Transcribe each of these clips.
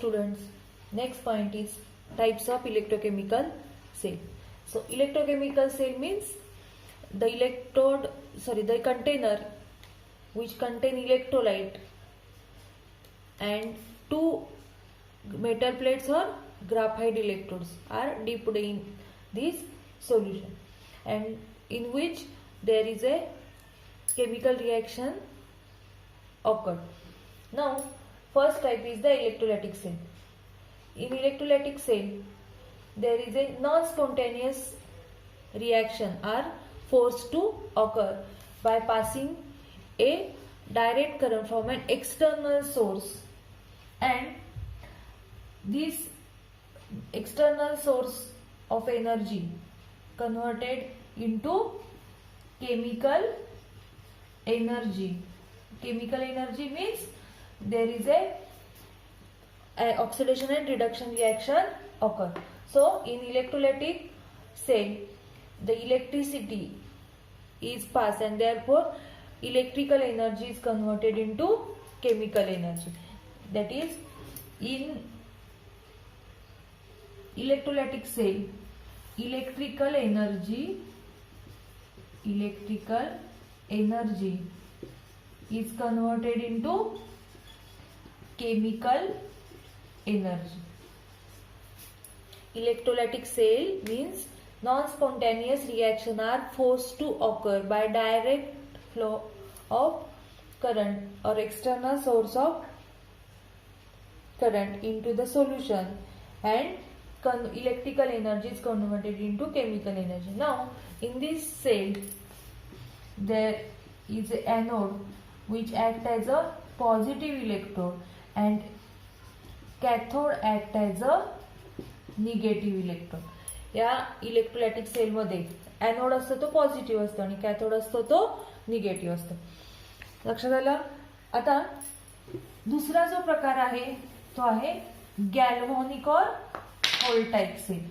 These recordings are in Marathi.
students, next point is types of electrochemical cell. So electrochemical cell means the container which contain electrolyte and two metal plates or graphite electrodes are dipped in this solution, and in which there is a chemical reaction occurred. Now first type is the electrolytic cell. In electrolytic cell there is a non-spontaneous reaction are forced to occur by passing a direct current from an external source, and this external source of energy converted into chemical energy. Chemical energy means there is a oxidation and reduction reaction occur. So in electrolytic cell the electricity is passed and therefore electrical energy is converted into chemical energy. That is, in electrolytic cell electrical energy is converted into chemical energy. Electrolytic cell means non-spontaneous reaction are forced to occur by direct flow of current or external source of current into the solution, and electrical energy is converted into chemical energy. Now in this cell there is an anode which acts as a positive electrode and cathode act as a negative electron. या इलेक्ट्रोलायटिक सेल मध्ये एनोड असतो तो पॉझिटिव्ह असतो आणि कॅथोड असतो तो निगेटिव्ह असतो. लक्षात आलं. आता दुसरा जो प्रकार आहे तो आहे गॅल्व्हॅनिक और व्होल्टाइक सेल.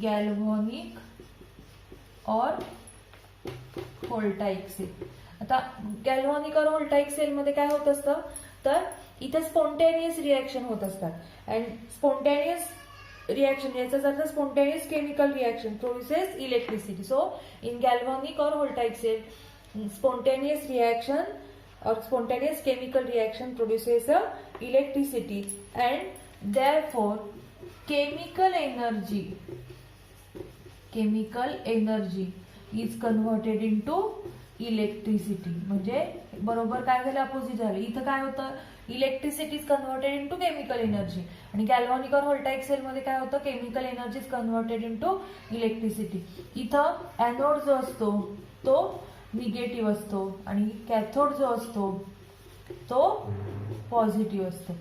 गॅल्व्हॅनिक और व्होल्टाइक सेल. आता गॅल्व्हॅनिक और व्होल्टाइक सेल मध्ये काय होत असतं तर इथे स्पॉन्टेनियस रिएक्शन होत असतात अँड स्पॉन्टेनियस रिएक्शन याचा अर्थ spontaneous chemical reaction produces electricity. So in galvanic or voltaic cell spontaneous reaction or spontaneous chemical reaction produces a electricity, and therefore chemical energy is converted into electricity. म्हणजे बरोबर काय झालं अपोजिट झालं. इथं काय होतं electricity is converted into chemical energy आणि गॅल्व्हॅनिक और व्होल्टाइक सेल मध्ये काय होतं chemical energy is converted into electricity. इथं एनोड जो असतो तो निगेटिव्ह असतो आणि कॅथोड जो असतो तो पॉझिटिव्ह असतो.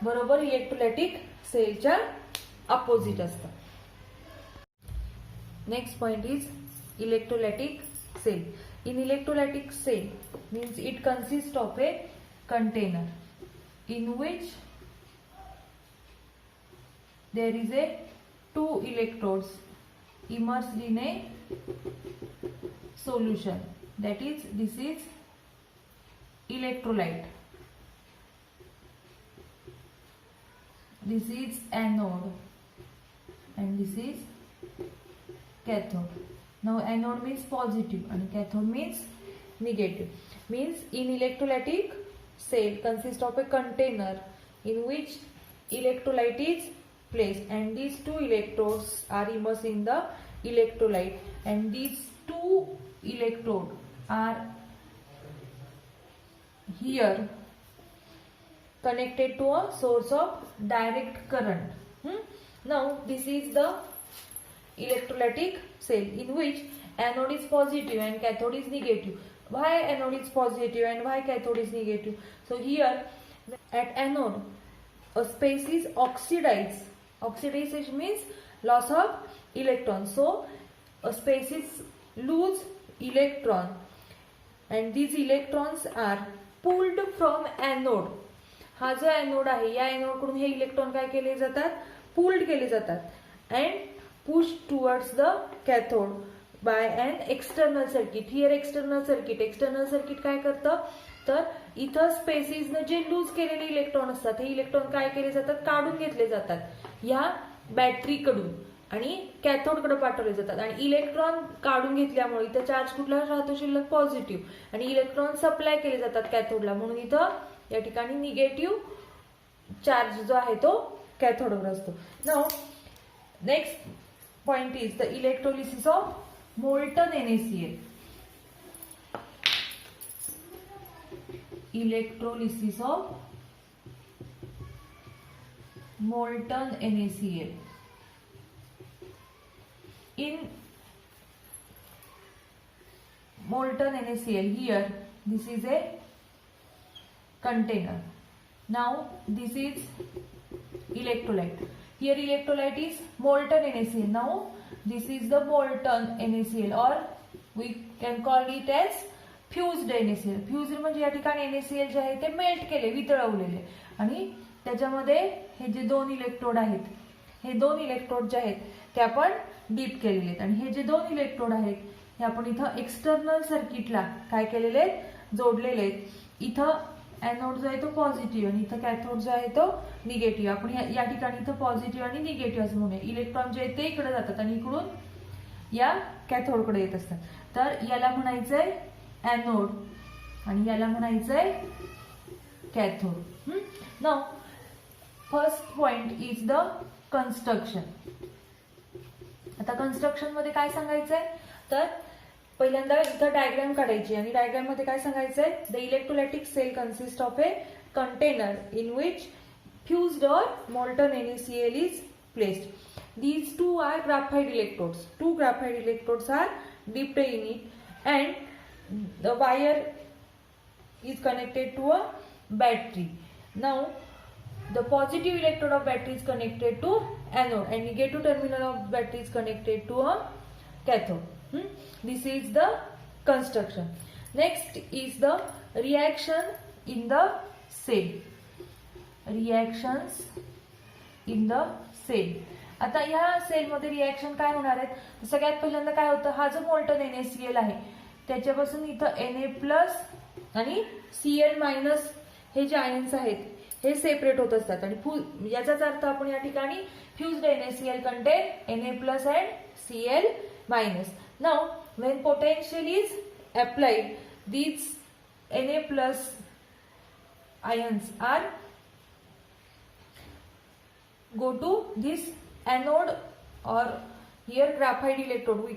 बरोबर इलेक्ट्रोलायटिक सेलच्या अपोजिट असतं. Next point is electrolytic cell. In electrolytic cell means it consists of a container in which there is a two electrodes immersed in a solution. That is, this is electrolyte, this is anode, and this is cathode. Now anode means positive and cathode means negative. Means in electrolytic cell consists of a container in which electrolyte is placed, and these two electrodes are immersed in the electrolyte, and these two electrodes are here connected to a source of direct current. Now this is the electrolytic cell in which anode is positive and cathode is negative. Why anode is positive and why cathode is negative? So here at anode a space is oxidized. Oxidization means loss of electron. So a space is lose electron, and these electrons are pulled from anode. हा जो एनोड आहे या एनोड कडून हे इलेक्ट्रॉन काय केले जातात पुल्ड केले जातात and pushed towards the cathode by an external circuit. Here external circuit काय करतं तर इथं स्पेसिसनं जे लूज केलेले इलेक्ट्रॉन असतात हे इलेक्ट्रॉन काय केले जातात, काढून घेतले जातात ह्या बॅटरीकडून आणि कॅथोडकडे पाठवले जातात. आणि इलेक्ट्रॉन काढून घेतल्यामुळे इथं चार्ज कुठला राहतो, शिल्लक पॉझिटिव्ह, आणि इलेक्ट्रॉन सप्लाय केले जातात कॅथोडला, म्हणून इथं या ठिकाणी निगेटिव्ह चार्ज जो आहे तो कॅथोडवर असतो. Now next point is the electrolysis of molten NaCl. Electrolysis of molten NaCl. In molten NaCl, here this is a container. Now this is electrolyte. Here electrolyte is molten NaCl. Now this is the molten NaCl, or we can call it as फ्युज्ड NaCl. फ्युज्ड म्हणजे या ठिकाणी NaCl जे आहे ते मेल्ट केले, वितळवलेले, आणि त्याच्यामध्ये हे जे दोन इलेक्ट्रोड आहेत, हे दोन इलेक्ट्रोड जे आहेत ते आपण डीप केलेले आहेत, आणि हे जे दोन इलेक्ट्रोड आहेत हे आपण इथं एक्सटर्नल सर्किटला काय केलेले आहेत, जोडलेले आहेत. इथं एनोड जो आहे तो पॉझिटिव्ह आणि इथं कॅथोड जो आहे तो निगेटिव्ह. आपण या ठिकाणी इथं पॉझिटिव्ह आणि निगेटिव्ह असं म्हणूया. इलेक्ट्रॉन जे आहेत ते इकडे जातात आणि इकडून या कॅथोडकडे येत असतात. तर याला म्हणायचंय एनोड आणि याला म्हणायचंय cathode. Now first point is the construction. आता कन्स्ट्रक्शन मध्ये काय सांगायचंय, तर पहिल्यांदा इथं डायग्राम काढायची आणि डायग्राम मध्ये काय सांगायचंय, the electrolytic cell consist of a container in which fused or molten NaCl is placed. These two are graphite electrodes. Two graphite electrodes are dipped in it and the wire is connected to a battery. Now the positive electrode of battery is connected to anode and negative terminal of battery is connected to a cathode. This is the construction. Next is the reaction in the cell. Reactions in the cell. आता या सेल मध्ये रिएक्शन काय होणार आहेत, सगळ्यात पहिल्यांदा काय होतं, हा जो मोल्टन NaCl आहे त्याच्यापासून इथं Na+ आणि Cl- हे जे आयन्स आहेत हे सेपरेट होत असतात, आणि याचाच अर्थ आपण या ठिकाणी फ्युज्ड NaCl contain Na+ and Cl-. Now when potential is applied, these Na+ ions are go to this anode, or here graphite electrode, we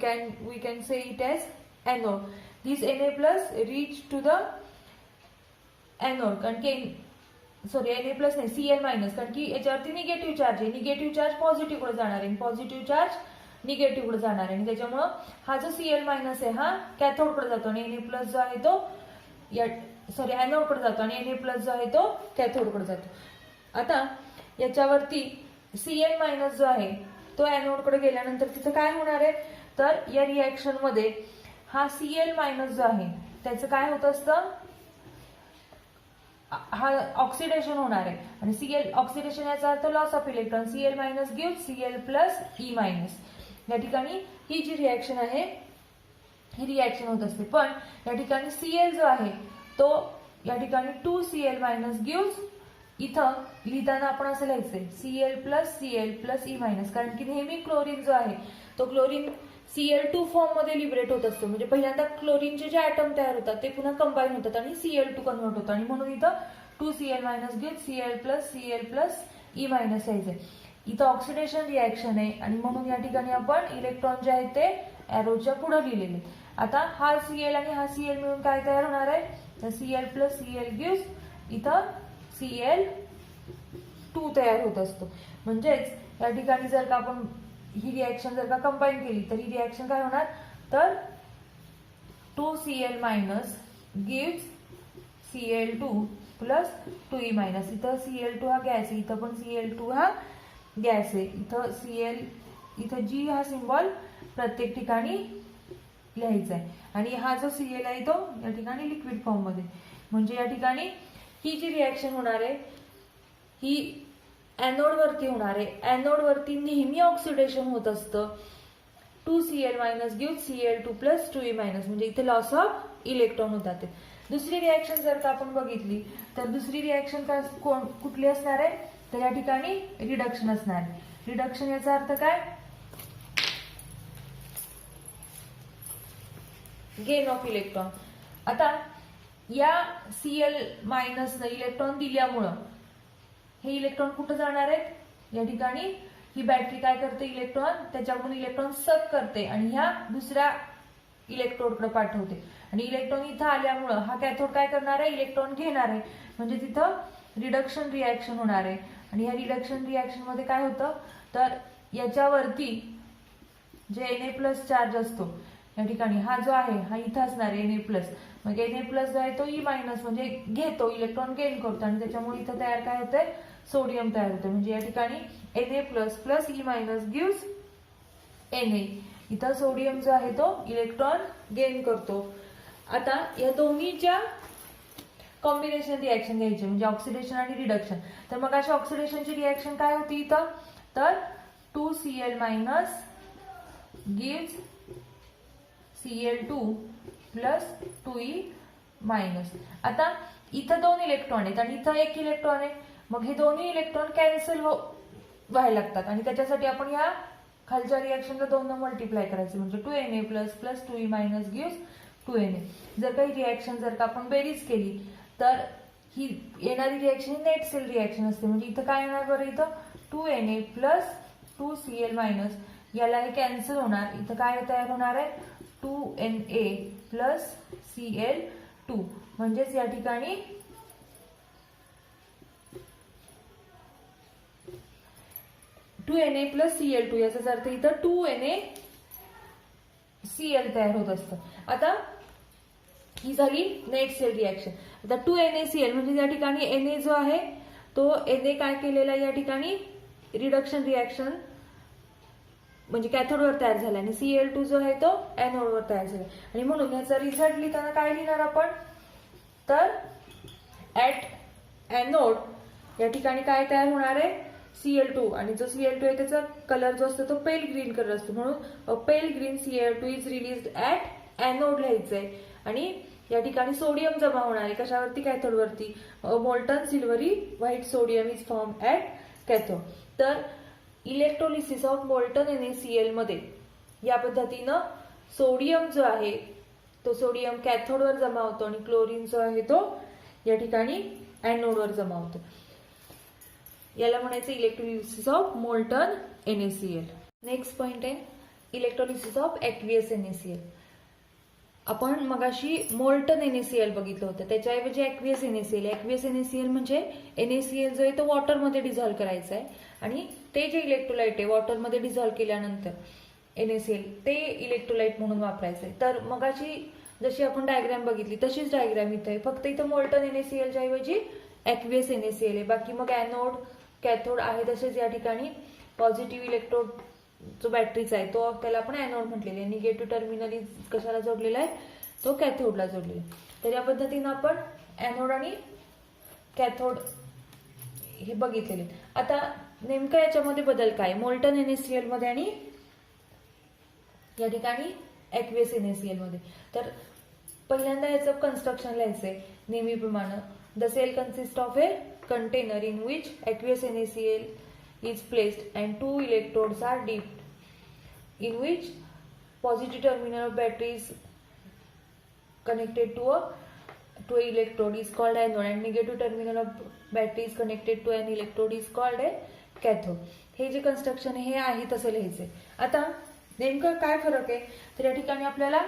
can say it as anode. This Na+ reach to the anode, कारण की Na+ नाही Cl-, कारण की याच्यावरती निगेटिव्ह चार्ज आहे, निगेटिव्ह चार्ज पॉझिटिव्ह कडे जाणार आहे, पॉझिटिव्ह चार्ज निगेटिव्ह कडे जाणार आहे, आणि त्याच्यामुळे हा जो Cl- आहे हा कॅथोड कडे जातो आणि Na+ जो आहे तो एनोड कडे जातो आणि Na+ जो आहे तो कॅथोड कडे जातो. आता याच्यावरती Cl- जो आहे तो एनोड कडे गेल्यानंतर तिथं काय होणार आहे, तर या रिएक्शन मध्ये हा Cl- जो आहे त्याचं काय होत असतं, हा ऑक्सिडेशन होणार आहे, आणि Cl ऑक्सिडेशन याचा अर्थ loss of electron. Cl- give Cl+E-. या ठिकाणी ही जी रिएक्शन आहे ही रिएक्शन होत असते, पण या ठिकाणी Cl जो आहे तो या ठिकाणी 2Cl- गिव्ह, इथं लिहिताना आपण असं लिहायचंय Cl+Cl+E-, कारण की नेहमी क्लोरीन जो आहे तो क्लोरीन Cl2 फॉर्म मध्ये लिबरेट होत असतो, म्हणजे पहिल्यांदा क्लोरीनचे जे ॲटम तयार होतात ते पुन्हा कंबाईन होतात आणि Cl2 कन्वर्ट होतं, आणि म्हणून इथं 2Cl- गिव्ह Cl+Cl+E- यायचंय. इथं ऑक्सिडेशन रिएक्शन आहे आणि म्हणून या ठिकाणी आपण इलेक्ट्रॉन जे आहेत ते एरोच्या पुढे लिहिलेले. आता हा Cl आणि हा Cl मिळून काय तयार होणार आहे, तर Cl+Cl गिव्ह इथं Cl2 तयार होत असतो. म्हणजेच या ठिकाणी जर का आपण ही रिएक्शन जर का कंबाईन केली तर ही रिएक्शन काय होणार, तर 2Cl- गिव्ह Cl2+2E-. इथं Cl2 हा गॅस आहे, इथं पण Cl2 हा गॅस आहे, इथं Cl, इथं G हा सिम्बॉल प्रत्येक ठिकाणी लिहायचा आहे, आणि हा जो Cl आहे तो या ठिकाणी लिक्विड फॉर्म मध्ये. म्हणजे या ठिकाणी ही जी रिएक्शन होणार आहे ही एनोड वरती होणार आहे. एनोड वरती नेहमी ऑक्सिडेशन होत असतं. 2Cl- गिव्ह Cl2+2E-, म्हणजे इथे लॉस ऑफ इलेक्ट्रॉन होतात. दुसरी रिॲक्शन जर का आपण बघितली तर दुसरी रिॲक्शन कुठली असणार आहे, तर या ठिकाणी रिडक्शन असणार आहे. रिडक्शन याचा अर्थ काय, गेन ऑफ इलेक्ट्रॉन. आता या Cl मायनस इलेक्ट्रॉन दिल्यामुळं हे इलेक्ट्रॉन कुठं जाणार आहेत, या ठिकाणी ही बॅटरी काय करते, इलेक्ट्रॉन त्याच्याकडून इलेक्ट्रॉन सक करते आणि ह्या दुसऱ्या इलेक्ट्रोडकडे पाठवते. आणि इलेक्ट्रॉन इथं आल्यामुळं हा कॅथोड काय करणार आहे, इलेक्ट्रॉन घेणार आहे. म्हणजे तिथं रिडक्शन रिॲक्शन होणार आहे. आणि या रिडक्शन रिॲक्शन मध्ये काय होतं, तर याच्यावरती जे Na+ चार्ज असतो या ठिकाणी, हा जो आहे हा इथं असणार आहे Na+. मग Na+ जो आहे तो E- म्हणजे घेतो, इलेक्ट्रॉन गेन करतो आणि त्याच्यामुळे इथं तयार काय होतंय, सोडियम तयार होतं. म्हणजे या ठिकाणी Na+ E- गिव्स Na. इथं सोडियम जो आहे तो इलेक्ट्रॉन गेन करतो. आता या दोन्हीच्या कॉम्बिनेशन रिॲक्शन घ्यायची म्हणजे ऑक्सिडेशन आणि रिडक्शन. तर मग अशा ऑक्सिडेशनची रिॲक्शन काय होती इथं, तर 2Cl- गिव्स Cl2 + 2E-. आता इथं 2 इलेक्ट्रॉन आहेत आणि इथं 1 इलेक्ट्रॉन आहे. मग हे दोन्ही इलेक्ट्रॉन कॅन्सल व्हायला लागतात आणि त्याच्यासाठी आपण ह्या खालच्या रिॲक्शनला 2 ने मल्टिप्लाय करायचे म्हणजे 2Na+ + 2E- गिव्स 2Na. जर काही रिॲक्शन जर का आपण बेरीज केली तर ही येणारी रिॲक्शन नेट सेल रिॲक्शन असते. म्हणजे इथं काय येणार बरं, इथं 2Na + 2Cl- याला हे कॅन्सल होणार. इथं काय तयार होणार आहे, 2Na + Cl2. म्हणजेच या ठिकाणी 2Na + Cl2 याचाच अर्थ इथं 2NaCl तयार होत असतं. आता ही झाली नेट सेल रिॲक्शन. आता 2NaCl म्हणजे या ठिकाणी Na जो आहे तो Na काय केलेला या ठिकाणी रिडक्शन रिॲक्शन म्हणजे कॅथोडवर तयार झाला आणि Cl2 जो आहे तो एनोडवर तयार झाला. आणि म्हणून याचा रिझल्ट लिहिताना काय लिहिणार आपण, तर ऍट एनोड या ठिकाणी काय तयार होणार आहे, Cl2. आणि जो Cl2 आहे त्याचा कलर जो असतो तो पेल ग्रीन कलर असतो. म्हणून pale green Cl2 is released at anode लिहायचंय. आणि या ठिकाणी सोडियम जमा होणार आहे कशावरती, कॅथोडवरती. Molten silvery white sodium is form at cathode. तर इलेक्ट्रोलिसिस ऑफ मोल्टन NaCl मध्ये या पद्धतीनं सोडियम जो आहे तो सोडियम कॅथोडवर जमा होतो आणि क्लोरीन जो आहे तो या ठिकाणी एनोडवर जमा होतो. याला म्हणायचं electrolysis of molten NaCl. Next point आहे इलेक्ट्रोलिसिस ऑफ ॲक्वियस NaCl. आपण मगाशी मोल्टन NaCl बघितलं होतं, त्याच्याऐवजी ॲक्वियस NaCl. ॲक्वियस NaCl म्हणजे NaCl जो आहे तो वॉटरमध्ये डिझॉल्व्ह करायचा आहे आणि ते जे इलेक्ट्रोलाइट आहे वॉटरमध्ये डिझॉल्व्ह केल्यानंतर NaCl ते इलेक्ट्रोलाइट म्हणून वापरायचं आहे. तर मगाशी जशी आपण डायग्राम बघितली तशीच डायग्राम इथं आहे, फक्त इथं मोल्टन NaClच्या ऐवजी ॲक्वियस NaCl आहे. बाकी मग एनोड कॅथोड आहे तसेच या ठिकाणी पॉझिटिव्ह इलेक्ट्रोड जो बॅटरीचा आहे तो त्याला आपण एनोड म्हटलेला आहे. निगेटिव्ह टर्मिनल कशाला जोडलेला आहे, तो कॅथोडला जोडलेला आहे. तर या पद्धतीनं आपण एनोड आणि कॅथोड हे बघितलेले. आता नेमकं याच्यामध्ये बदल काय, मोल्टन NaCl मध्ये आणि या ठिकाणी ॲक्वियस NaCl मध्ये. तर पहिल्यांदा याचं कन्स्ट्रक्शन लिहायचंय नेहमीप्रमाणे. The cell consist of a container in which aqueous NaCl is placed and 2 electrodes are dipped, in which positive terminal of battery is connected to a electrode is called anode and negative terminal of battery is connected to an electrode is called a cathode. हे जे कन्स्ट्रक्शन हे आहे तसं लिहायचंय. आता नेमकं काय फरक आहे, तर या ठिकाणी आपल्याला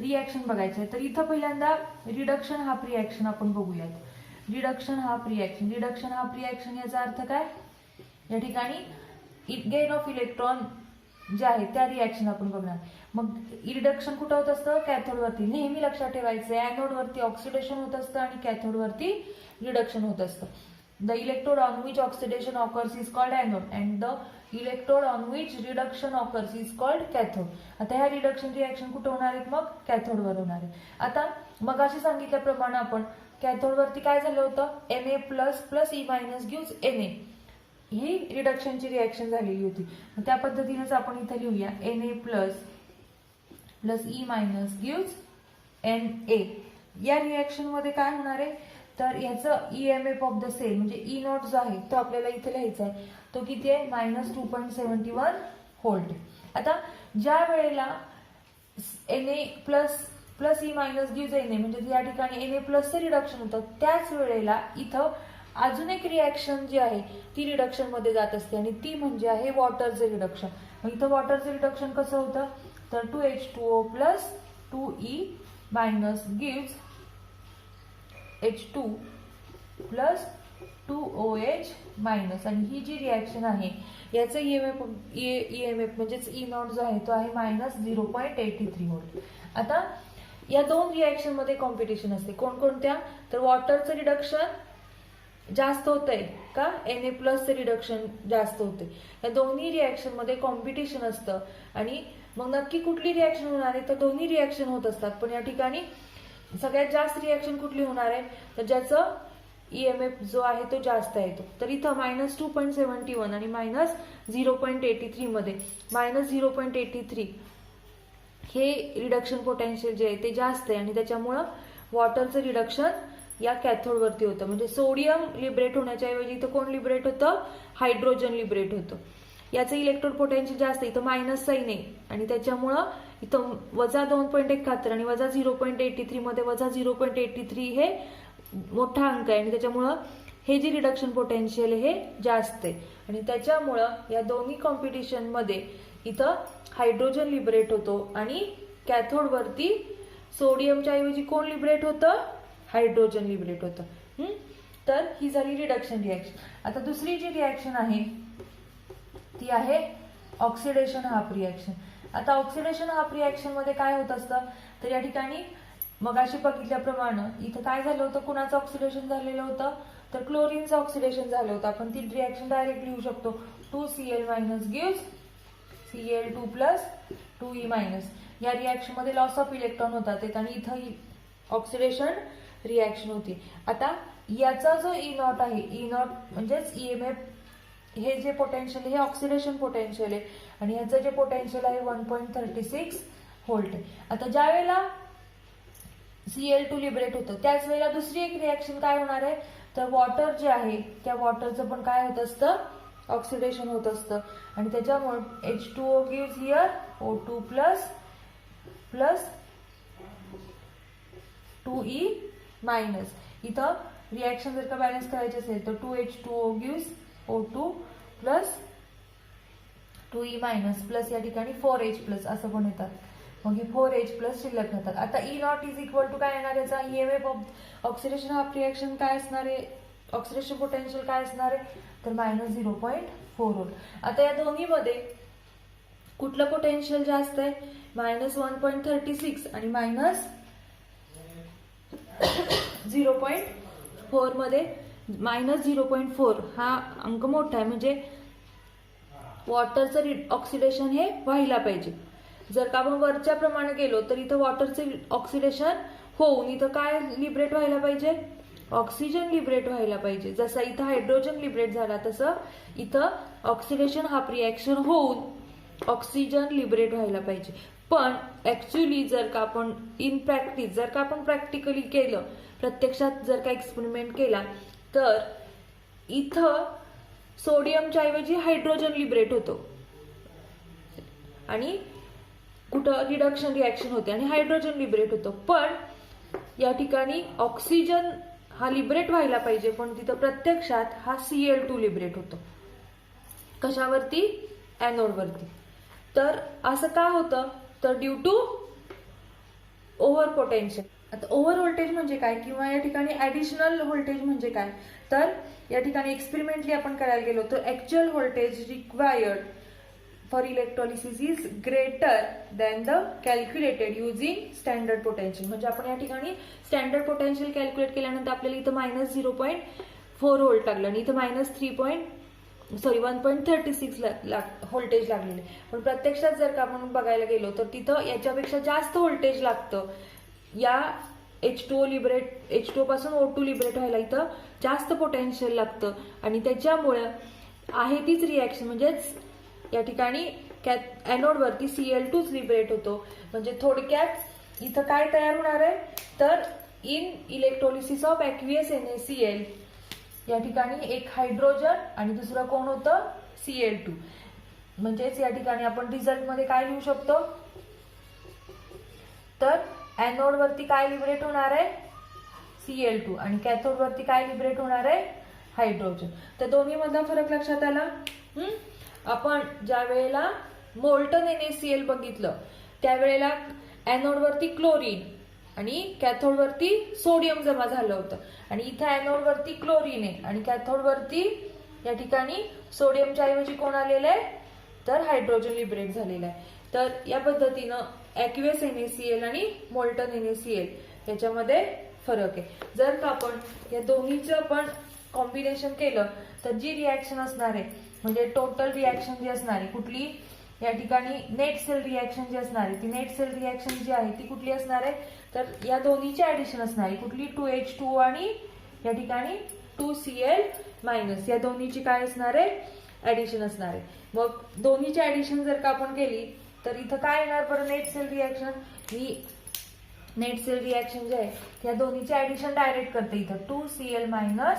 रिॲक्शन बघायचं आहे. तर इथं पहिल्यांदा रिडक्शन हाफ रिॲक्शन आपण बघूयात. Reduction half reaction. Reduction half reaction याचा अर्थ काय, या ठिकाणी गेन ऑफ इलेक्ट्रॉन जे आहे त्या रिॲक्शन आपण बघणार. मग रिडक्शन कुठं होत असतं, कॅथोडवरती. नेहमी लक्षात ठेवायचं एनोडवरती ऑक्सिडेशन होत असतं आणि कॅथोडवरती रिडक्शन होत असतं. The electrode on which oxidation occurs is called anode and the electrode on which reduction occurs is called cathode. आता ह्या रिडक्शन रिॲक्शन कुठं होणार आहेत, मग कॅथोडवर होणार आहे. आता मग असे सांगितल्याप्रमाणे आपण कॅथोडवरती काय झालं होतं, Na++ E- गिव्स Na. ही रिडक्शनची रिॲक्शन झालेली होती. त्या पद्धतीनेच आपण इथे लिहूया Na++ E- गिव्स Na. या रिॲक्शन मध्ये काय होणार आहे, तर याचं EMF ऑफ द सेल म्हणजे ई नॉट जो आहे तो आपल्याला इथे लिहायचा आहे. तो किती आहे, -2.71 व्होल्ट. आता ज्या वेळेला Na plus e minus gives Na म्हणजे या ठिकाणी Na प्लसचं रिडक्शन होतं, त्याच वेळेला इथं अजून एक रिॲक्शन जी आहे ती रिडक्शन मध्ये जात असते आणि ती म्हणजे आहे वॉटरचं रिडक्शन. मग इथं वॉटरचं रिडक्शन कसं होतं, तर 2H2O plus 2E minus gives H2 plus 2OH minus. आणि ही जी रिॲक्शन आहे याचं EMF म्हणजेच ई नॉट जो आहे तो आहे -0.83 व्होल्ट. आता या दोन रिॲक्शन मध्ये कॉम्पिटिशन असते. कोणकोणत्या, तर वॉटरचं रिडक्शन जास्त होत आहे का, Na प्लसचं रिडक्शन जास्त होते. या दोन्ही रिॲक्शन मध्ये कॉम्पिटिशन असतं. आणि मग नक्की कुठली रिॲक्शन होणार आहे, तर दोन्ही रिॲक्शन होत असतात, पण या ठिकाणी सगळ्यात जास्त रिॲक्शन कुठली होणार आहे, तर ज्याचं EMF जो आहे तो जास्त आहे तो. तर इथं -2.71 आणि -0.83 मध्ये -0.83 हे रिडक्शन पोटेन्शियल जे आहे ते जास्त आहे आणि त्याच्यामुळं वॉटरचं रिडक्शन या कॅथोडवरती होतं. म्हणजे सोडियम लिबरेट होण्याच्या ऐवजी इथं कोण लिबरेट होतं, हायड्रोजन लिबरेट होतं. याचं इलेक्ट्रोड पोटेन्शियल जास्त, इथं मायनस साईन आहे आणि त्याच्यामुळं इथं -2.71 आणि -0.83 मध्ये -0.83 हे मोठा अंक आहे आणि त्याच्यामुळं हे जे रिडक्शन पोटेन्शियल हे जास्त आहे. आणि त्याच्यामुळं या दोन्ही कॉम्पिटिशन मध्ये इथं हायड्रोजन लिबरेट होतो आणि कॅथोडवरती सोडियमच्या ऐवजी कोण लिबरेट होतं, हायड्रोजन लिबरेट होतं. तर ही झाली रिडक्शन रिॲक्शन. आता दुसरी जी रिॲक्शन आहे ती आहे ऑक्सिडेशन हाफ रिॲक्शन. आता ऑक्सिडेशन हाफ रिॲक्शन मध्ये काय होत असतं, तर या ठिकाणी मगाशी बघितल्याप्रमाणे इथं काय झालं होतं, कुणाचं ऑक्सिडेशन झालेलं होतं, तर क्लोरीनचं ऑक्सिडेशन झालं होतं. आपण ती रिॲक्शन डायरेक्ट लिहू शकतो, 2Cl minus gives Cl2 plus 2E minus. या रिॲक्शन मध्ये लॉस ऑफ इलेक्ट्रॉन होतात आणि इथं ही ऑक्सिडेशन रिॲक्शन होती. आता याचा जो ई नॉट आहे, ई नॉट म्हणजेच EMF हे जे पोटेन्शियल हे ऑक्सिडेशन पोटेन्शियल आहे आणि ह्याचं जे पोटेन्शियल आहे 1.36 व्होल्ट आहे. आता ज्या वेळेला Cl2 लिबरेट होतं त्याच वेळेला दुसरी एक रिॲक्शन काय होणार आहे, तर वॉटर जे आहे त्या वॉटरचं पण काय होत असतं, ऑक्सिडेशन होत असतं आणि त्याच्यामुळे H2O gives here O2 plus 2E minus. इथं रिॲक्शन जर का बॅलन्स करायची असेल तर 2H2O gives O2 plus 2E minus plus या ठिकाणी 4H प्लस असं पण येतात. मग हे 4H प्लस शिल्लक राहतात. आता E naught is equal to काय येणार, याचा EMF of oxidation half reaction काय असणार आहे, ऑक्सिडेशन पोटेन्शियल काय असणार आहे, तर -0.4 व्होल्ट. आता या दोन्ही मध्ये कुठलं पोटेन्शियल जास्त आहे, -1.36 आणि -0.4 मध्ये -0.4 हा अंक मोठा आहे म्हणजे वॉटरचं ऑक्सिडेशन हे व्हायला पाहिजे. जर का आपण वरच्या प्रमाणे गेलो तर इथं वॉटरचं ऑक्सिडेशन होऊन इथं काय लिबरेट व्हायला पाहिजे, ऑक्सिजन लिबरेट व्हायला पाहिजे. जसं इथं हायड्रोजन लिबरेट झाला तसं इथं ऑक्सिडेशन हाफ रिॲक्शन होऊन ऑक्सिजन लिबरेट व्हायला पाहिजे. पण ऍक्च्युली जर का आपण इन प्रॅक्टिस जर का आपण प्रॅक्टिकली केलं, प्रत्यक्षात जर का एक्सपेरिमेंट केला तर इथं सोडियमच्या ऐवजी हायड्रोजन लिबरेट होतो आणि कुठं रिडक्शन रिॲक्शन होते आणि हायड्रोजन लिबरेट होतो. पण या ठिकाणी ऑक्सिजन हा लिबरेट व्हायला पाहिजे पण तिथं प्रत्यक्षात हा Cl2 लिबरेट होतो. कशावरती, एनोडवरती. तर असं का होतं, तर ड्यू टू ओव्हर पोटेन्शियल. आता ओव्हर व्होल्टेज म्हणजे काय किंवा या ठिकाणी ऍडिशनल व्होल्टेज म्हणजे काय, तर या ठिकाणी एक्सपेरिमेंटली आपण करायला गेलो तर actual voltage required for electrolysis is greater than the calculated using standard potential. म्हणजे आपण या ठिकाणी स्टँडर्ड पोटेन्शियल कॅल्क्युलेट केल्यानंतर आपल्याला इथं -0.4 व्होल्ट लागलं आणि इथं -1.36 व्होल्टेज लागलेले. पण प्रत्यक्षात जर का आपण बघायला गेलो तर तिथं याच्यापेक्षा जास्त व्होल्टेज लागतं. या H2O पासून O2 लिबरेट व्हायला इथं जास्त पोटेन्शियल लागतं आणि त्याच्यामुळं आहे तीच रिॲक्शन म्हणजेच या ठिकाणी एनोडवरती Cl2 लिबरेट होतो. म्हणजे थोडक्यात इथं काय तयार होणार आहे, तर in electrolysis of aqueous NaCl या ठिकाणी एक हायड्रोजन आणि दुसरं कोण होतं Cl2. म्हणजेच या ठिकाणी आपण रिझल्ट मध्ये काय लिहू शकतो, तर एनोड वरती काय लिबरेट होणार आहे Cl2 आणि कॅथोड वरती काय लिबरेट होणार आहे हायड्रोजन. तर दोन्ही मधला फरक लक्षात आला. आपण ज्या वेळेला मोल्टन NaCl बघितलं त्यावेळेला एनोड वरती क्लोरीन आणि कॅथोड वरती सोडियम जमा झालं होतं आणि इथं एनोड वरती क्लोरीन आहे आणि कॅथोड वरती या ठिकाणी सोडियमच्या ऐवजी कोण आलेलं आहे तर हायड्रोजन लिबरेट झालेलं आहे. तर या पद्धतीनं ॲक्वियस NaCl आणि मोल्टन NaCl याच्यामध्ये फरक आहे. जर का आपण या दोन्हीचं आपण कॉम्बिनेशन केलं तर जी रिॲक्शन असणार आहे म्हणजे टोटल रिॲक्शन जी असणार आहे कुठली या ठिकाणी नेट सेल रिॲक्शन जी असणार आहे ती नेट सेल रिॲक्शन जी आहे ती कुठली असणार आहे तर या दोन्हीची ऍडिशन असणार आहे कुठली 2H2O आणि या ठिकाणी 2Cl- या दोन्हीची काय असणार आहे ऍडिशन असणार आहे. मग दोन्हीची ऍडिशन जर का आपण केली तर इथं काय येणार बरं नेट सेल रिॲक्शन. ही नेट सेल रिॲक्शन जे आहे त्या दोन्हीचे ऍडिशन डायरेक्ट करते इथं 2Cl-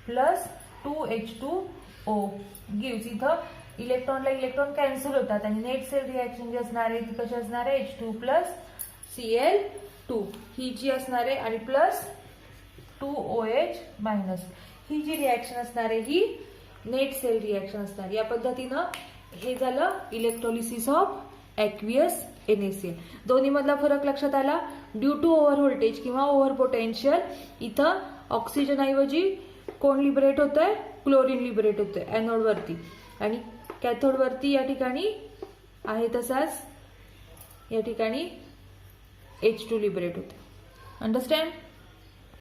प्लस 2H2O गिव्स. इथं इलेक्ट्रॉनला इलेक्ट्रॉन कॅन्सल होतात आणि नेट सेल रिॲक्शन जी असणार आहे ती कशी असणार आहे H2 प्लस Cl2 ही जी असणार आहे आणि प्लस 2OH- ही जी रिॲक्शन असणार आहे ही नेट सेल रिॲक्शन असणार. या पद्धतीनं हे झालं इलेक्ट्रोलिसिस ऑफ ॲक्वियस NaCl. दोन्ही मधला फरक लक्षात आला. ड्यू टू ओव्हर व्होल्टेज किंवा ओव्हर पोटेन्शियल इथं ऑक्सिजन ऐवजी कोण लिबरेट होतंय क्लोरीन लिबरेट होतंय एनोड वरती आणि कॅथोड वरती या ठिकाणी आहे तसाच या ठिकाणी H2 लिबरेट होते. अंडरस्टँड.